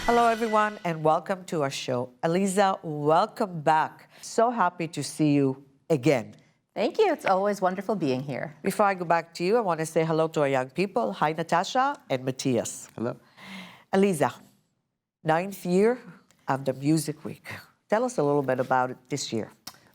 Hello, everyone, and welcome to our show. Aliza, welcome back. So happy to see you again. Thank you. It's always wonderful being here. Before I go back to you, I want to say hello to our young people. Hi, Natasha and Mathias. Hello. Aliza, 9th year of the Music Week. Tell us a little bit about it this year.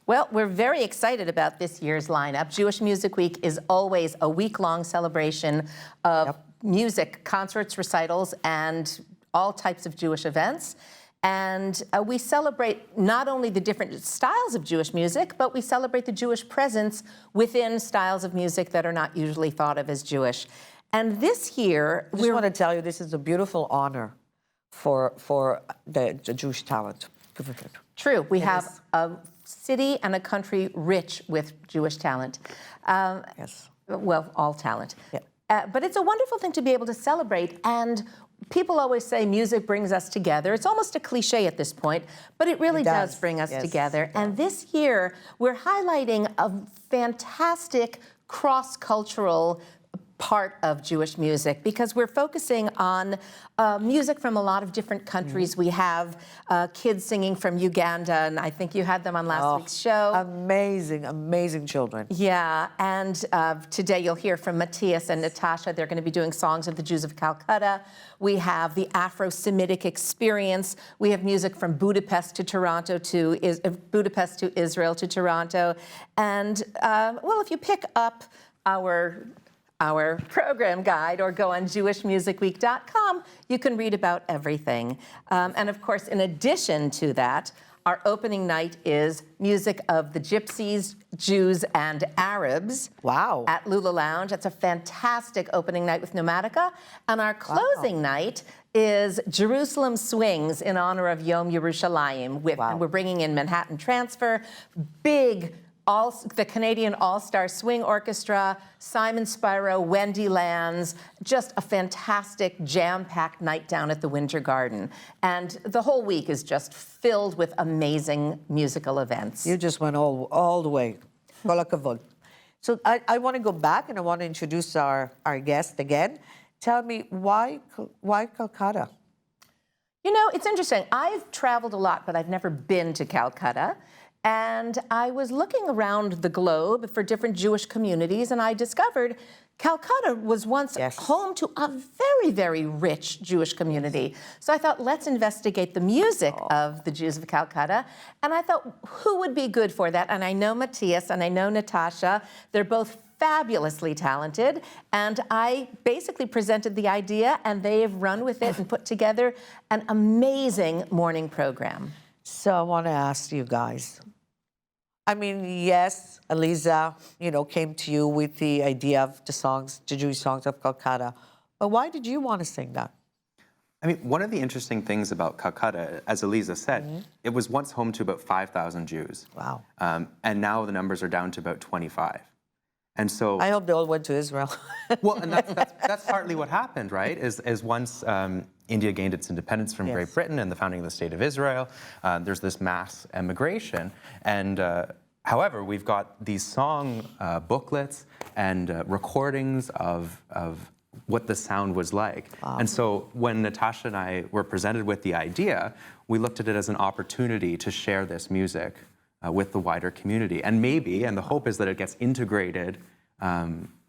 Well, we're very excited about this year's lineup. Jewish Music Week is always a week-long celebration of music, concerts, recitals, and all types of Jewish events. And we celebrate not only the different styles of Jewish music, but we celebrate the Jewish presence within styles of music that are not usually thought of as Jewish. And this year, I just want to tell you, this is a beautiful honor for the Jewish talent. True. We have a city and a country rich with Jewish talent. Yes. Well, all talent. Yeah. But it's a wonderful thing to be able to celebrate. And people always say music brings us together. It's almost a cliche at this point, but it really does bring us together. And this year, we're highlighting a fantastic cross-cultural part of Jewish music because we're focusing on music from a lot of different countries. We have kids singing from Uganda, and I think you had them on last week's show. Amazing, amazing children. Yeah, and today you'll hear from Mathias and Natasha. They're going to be doing songs of the Jews of Calcutta. We have the Afro-Semitic experience. We have music from Budapest to Toronto to Budapest to Israel to Toronto. And well, if you pick up our program guide or go on jewishmusicweek.com, you can read about everything. And of course, in addition to that, our opening night is music of the Gypsies, Jews, and Arabs. Wow. At Lula Lounge. That's a fantastic opening night with Pneumatica. And our closing night is Jerusalem Swings in honor of Yom Yerushalayim. And we're bringing in Manhattan Transfer, the Canadian All-Star Swing Orchestra, Simon Spiro, Wendy Lands, just a fantastic jam-packed night down at the Winter Garden. And the whole week is just filled with amazing musical events. You just went all the way. Kol hakavod. So I want to go back and I want to introduce our guest again. Tell me, why Calcutta? You know, it's interesting. I've traveled a lot, but I've never been to Calcutta. And I was looking around the globe for different Jewish communities, and I discovered Calcutta was once home to a very, very rich Jewish community. So I thought, let's investigate the music of the Jews of Calcutta. And I thought, who would be good for that? And I know Mathias and I know Natasha. They're both fabulously talented. And I basically presented the idea, and they have run with it and put together an amazing morning program. So I want to ask you guys. I mean, yes, Aliza, came to you with the idea of the Jewish songs of Calcutta. But why did you want to sing that? I mean, one of the interesting things about Calcutta, as Aliza said, it was once home to about 5,000 Jews. Wow. And now the numbers are down to about 25. And so I hope they all went to Israel. Well, and that's partly what happened, right? Is once India gained its independence from Great Britain and the founding of the State of Israel, there's this mass emigration. And however, we've got these song booklets and recordings of what the sound was like. And so when Natasha and I were presented with the idea, we looked at it as an opportunity to share this music with the wider community. And the hope is that it gets integrated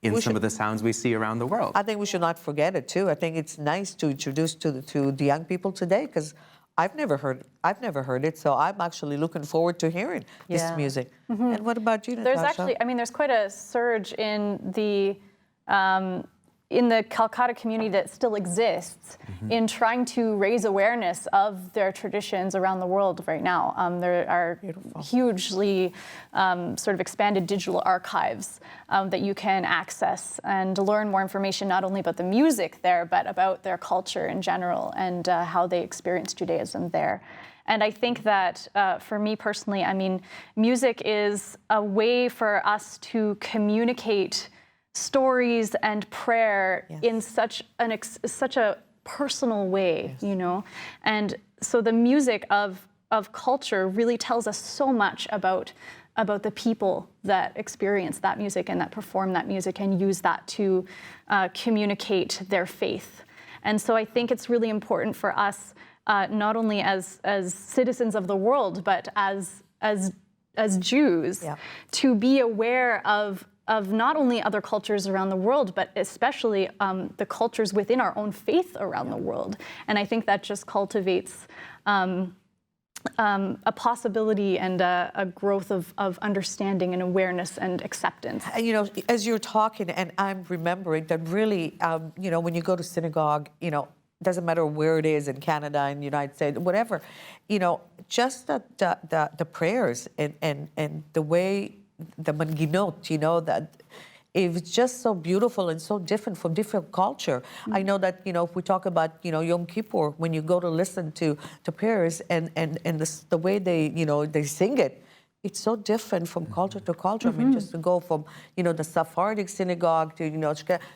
in some of the sounds we see around the world. I think we should not forget it too. I think it's nice to introduce to the young people today, because I've never heard it, so I'm actually looking forward to hearing this music. And what about you, Natasha? There's actually, there's quite a surge in the Calcutta community that still exists in trying to raise awareness of their traditions around the world right now. There are hugely sort of expanded digital archives that you can access and learn more information not only about the music there, but about their culture in general and how they experience Judaism there. And I think that for me personally, music is a way for us to communicate stories and prayer in such a personal way, and so the music of culture really tells us so much about the people that experience that music and that perform that music and use that to communicate their faith. And so I think it's really important for us not only as citizens of the world, but as Jews, to be aware of not only other cultures around the world, but especially the cultures within our own faith around the world. And I think that just cultivates a possibility and a growth of understanding and awareness and acceptance. You know, as you're talking, and I'm remembering that really, you know, when you go to synagogue, you know, doesn't matter where it is in Canada, in the United States, whatever, you know, just the prayers and the way, the manginot, you know, that it was just so beautiful and so different from different culture. I know that, you know, if we talk about, you know, Yom Kippur, when you go to listen to prayers and the way they, you know, they sing it, it's so different from culture to culture. I mean, just to go from, you know, the Sephardic synagogue to, you know,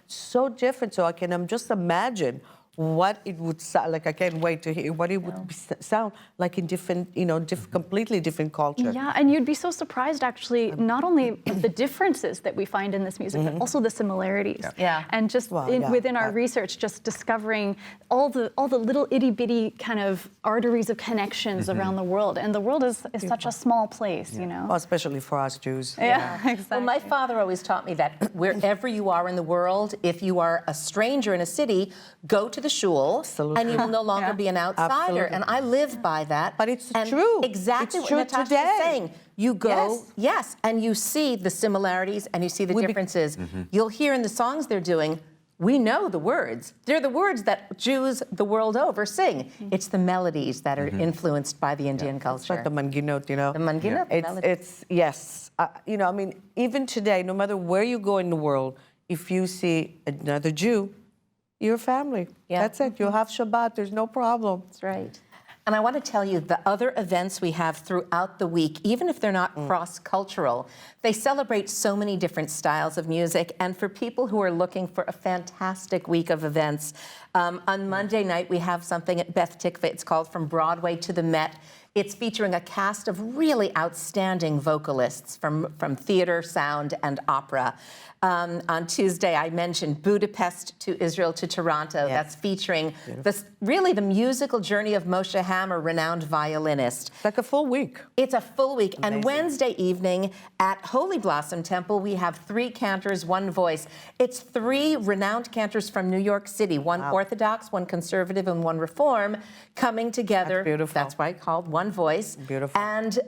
so different. So I can just imagine what it would sound like. I can't wait to hear what it would sound like in different, you know, completely different culture. Yeah, and you'd be so surprised, actually, not only the differences that we find in this music, but also the similarities. Yeah. And just within our research, just discovering all the little itty bitty kind of arteries of connections around the world. And the world is such a small place, you know. Well, especially for us Jews. Yeah, exactly. Well, my father always taught me that wherever you are in the world, if you are a stranger in a city, go to the shul, and you will no longer be an outsider. Absolutely. And I live by that. But it's and true. Exactly It's what true Natasha today. is saying. You go, and you see the similarities and you see the differences. You'll hear in the songs they're doing, we know the words. They're the words that Jews the world over sing. It's the melodies that are influenced by the Indian culture. It's like the manginot, you know. The manginot, the melodies. It's yes. You know, I mean, even today, no matter where you go in the world, if you see another Jew, you're family. Yeah. That's it. You'll have Shabbat. There's no problem. That's right. And I want to tell you, the other events we have throughout the week, even if they're not cross-cultural, they celebrate so many different styles of music. And for people who are looking for a fantastic week of events, on Monday night we have something at Beth Tikva. It's called From Broadway to the Met. It's featuring a cast of really outstanding vocalists from theater, sound, and opera. On Tuesday, I mentioned Budapest to Israel to Toronto. That's featuring really the musical journey of Moshe Hammer, renowned violinist. It's like a full week. It's a full week. Amazing. And Wednesday evening at Holy Blossom Temple, we have 3 cantors, 1 voice. It's 3 renowned cantors from New York City, one Orthodox, one conservative, and one Reform, coming together. That's beautiful. That's why it's called One Voice. Beautiful. And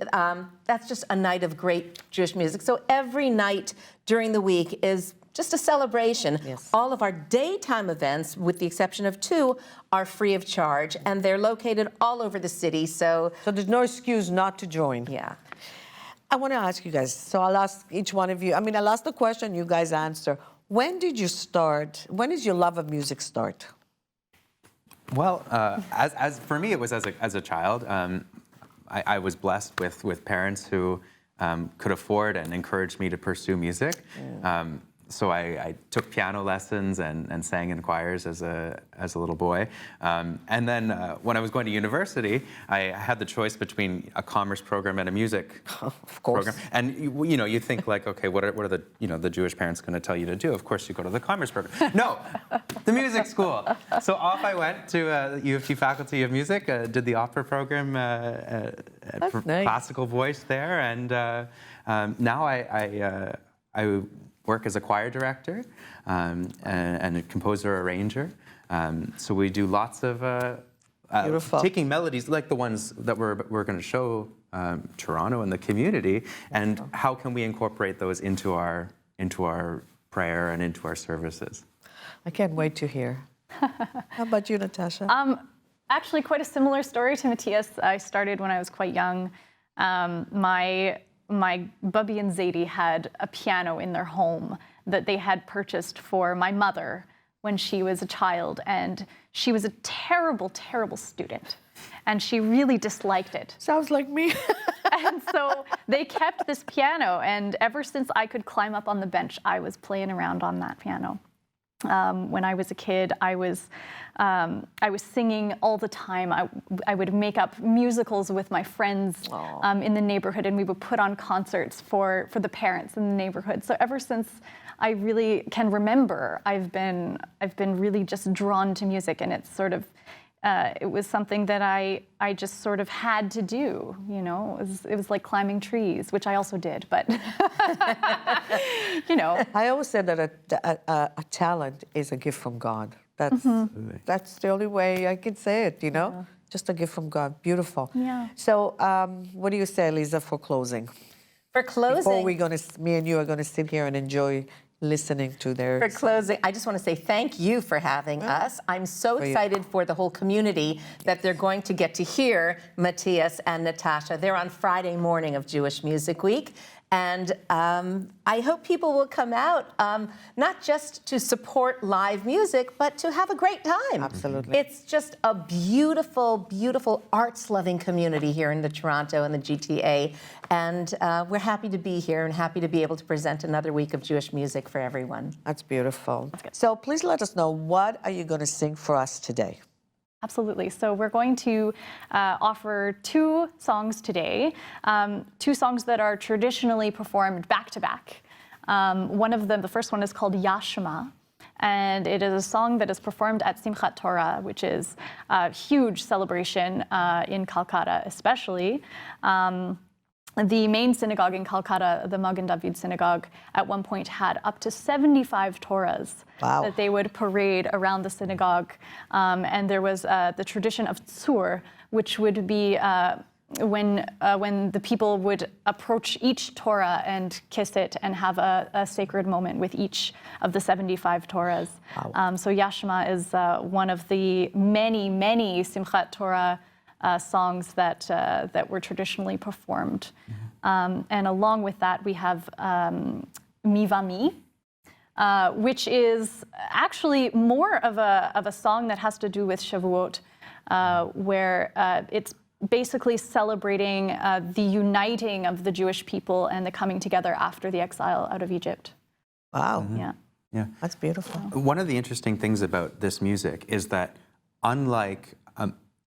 that's just a night of great Jewish music. So every night during the week is just a celebration. Yes. All of our daytime events, with the exception of 2, are free of charge, and they're located all over the city. So there's no excuse not to join. yeah. I want to ask you guys, so I'll ask each one of you. I mean, I'll ask the question, you guys answer. When did you start? When did your love of music start? Well, as for me, it was as a child. I was blessed with parents who could afford and encouraged me to pursue music. So I took piano lessons and sang in choirs as a little boy. And then when I was going to university, I had the choice between a commerce program and a music program. And you know, you think like, okay, what are the the Jewish parents going to tell you to do? Of course, you go to the commerce program. No, the music school. So off I went to U of T Faculty of Music, did the opera program, nice. classical voice there, and now I work as a choir director and a composer-arranger. So we do lots of taking melodies like the ones that we're going to show Toronto and the community, and how can we incorporate those into our prayer and into our services. I can't wait to hear. How about you, Natasha? Actually, quite a similar story to Mathias. I started when I was quite young. My Bubby and Zadie had a piano in their home that they had purchased for my mother when she was a child, and she was a terrible, terrible student, and she really disliked it. Sounds like me. And so they kept this piano, and ever since I could climb up on the bench, I was playing around on that piano. When I was a kid, I was singing all the time. I would make up musicals with my friends in the neighborhood, and we would put on concerts for the parents in the neighborhood. So ever since I really can remember, I've been really just drawn to music, and it's sort of it was something that I just sort of had to do, you know. It was like climbing trees, which I also did, but you know. I always said that a talent is a gift from God. That's the only way I can say it, you know? Just a gift from God. Beautiful. Yeah. So what do you say, Aliza, for closing? For closing, Before me and you are going to sit here and enjoy listening to their... For closing, I just want to say thank you for having us. I'm so excited for the whole community that they're going to get to hear Mathias and Natasha. They're on Friday morning of Jewish Music Week. And I hope people will come out, not just to support live music, but to have a great time. Absolutely. It's just a beautiful, beautiful arts-loving community here in the Toronto and the GTA. And we're happy to be here and happy to be able to present another week of Jewish music for everyone. That's beautiful. So please let us know, what are you going to sing for us today? Absolutely. So we're going to offer 2 songs today, 2 songs that are traditionally performed back to back. One of them, the first one is called Yashma, and it is a song that is performed at Simchat Torah, which is a huge celebration in Calcutta, especially. The main synagogue in Calcutta, the Magen David synagogue, at one point had up to 75 Torahs that they would parade around the synagogue. And there was the tradition of tzur, which would be when the people would approach each Torah and kiss it and have a sacred moment with each of the 75 Torahs. So Yashma is one of the many, many Simchat Torah songs that were traditionally performed. And along with that, we have Mivami, which is actually more of a song that has to do with Shavuot, where it's basically celebrating the uniting of the Jewish people and the coming together after the exile out of Egypt. Wow. Yeah. That's beautiful. One of the interesting things about this music is that, unlike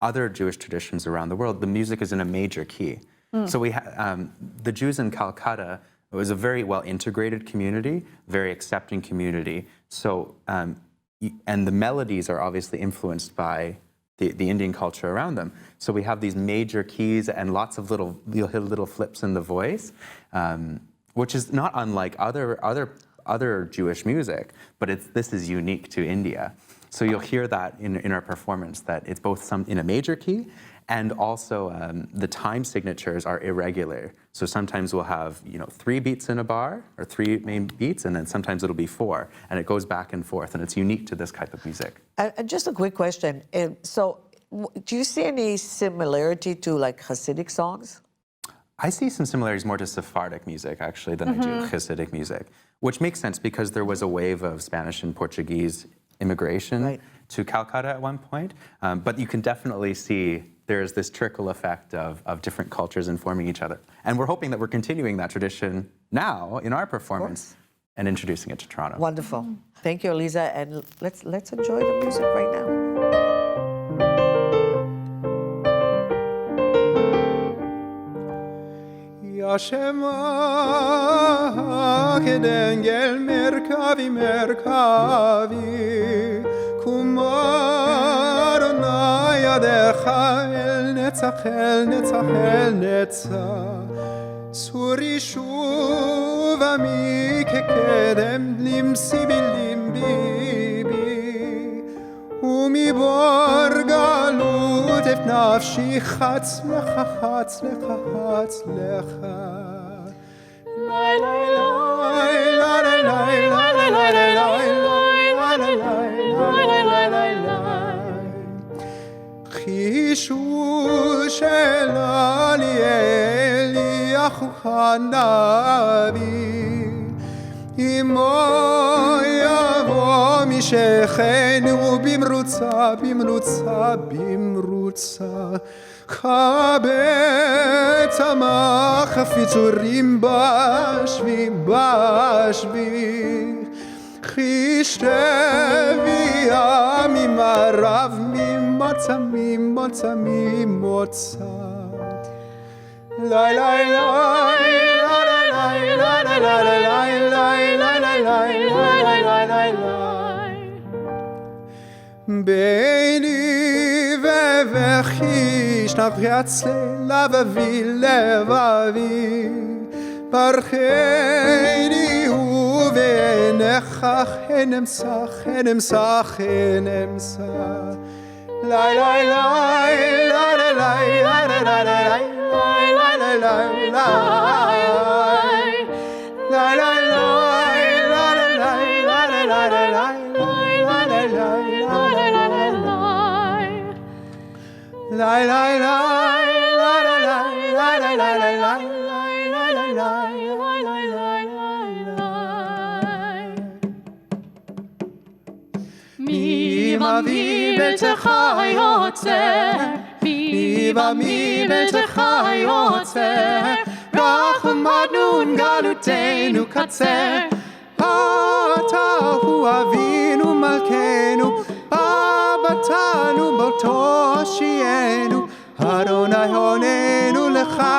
other Jewish traditions around the world, the music is in a major key. So we the Jews in Calcutta, it was a very well integrated community, very accepting community. So and the melodies are obviously influenced by the Indian culture around them. So we have these major keys and lots of you'll hear little flips in the voice, which is not unlike other Jewish music, but this is unique to India. So you'll hear that in our performance, that it's both in a major key, and also the time signatures are irregular. So sometimes we'll have 3 beats in a bar, or 3 main beats, and then sometimes it'll be 4, and it goes back and forth, and it's unique to this type of music. And just a quick question. So do you see any similarity to like Hasidic songs? I see some similarities more to Sephardic music, actually, than I do Hasidic music, which makes sense because there was a wave of Spanish and Portuguese immigration to Calcutta at one point. But you can definitely see there's this trickle effect of different cultures informing each other. And we're hoping that we're continuing that tradition now in our performance and introducing it to Toronto. Wonderful. Thank you, Aliza. And let's enjoy the music right now. Yashema kedengel merkavi kumar nayadecha el netzach suri shuvami kekedem limsi bilimbibi umi borgalut ef nafshi chatz lecha Chishu shel Aliel Yahuanavi Imo yavo mishechenu bimrutza Kabet amach fitzurim bashvi Chishtevi amimarav mimotza La la la Beini Schnapjatzle, Lavavi, Levavi, Barcheni, Uwe, Nechach, Enemsach, Enemsach, Enemsach. Lai, lai, lai, lai, lai, lai, lai, lai, lai, lai, lai, lai, lai. La la la la la la la la la la la mi betcha yotzer, mi betcha yotzer, rachmadnun galutenu katzer, Atahu Avinu Malkenu, Babatanu Botoshienu, Adonai Honenu Lecha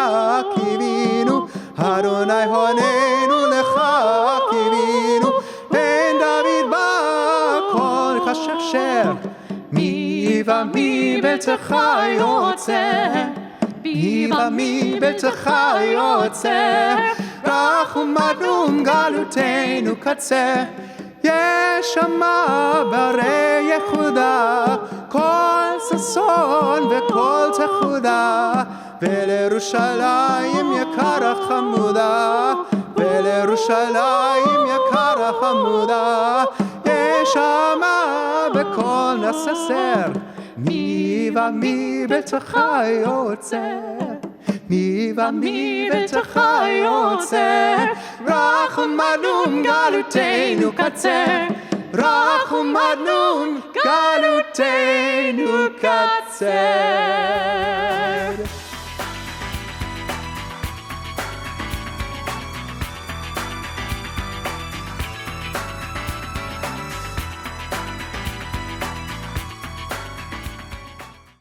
Kivinu, Adonai Honenu Lecha Kivinu, Ben David Bakol Kasher, Mi Betecha Yotzer, Mi Betecha Yotzer, Rachmadnun galutenu katzer, Yeshama barei Yehuda, Kol sason vekol techuda, VeLerushalayim yakara chamuda, VeLerushalayim yakara chamuda, Yeshama bekol nasaser, Mi betecha yotzer. Mi betcha yotzer, Rachmadnun galutenu katzer, Rachmadnun galutenu katzer.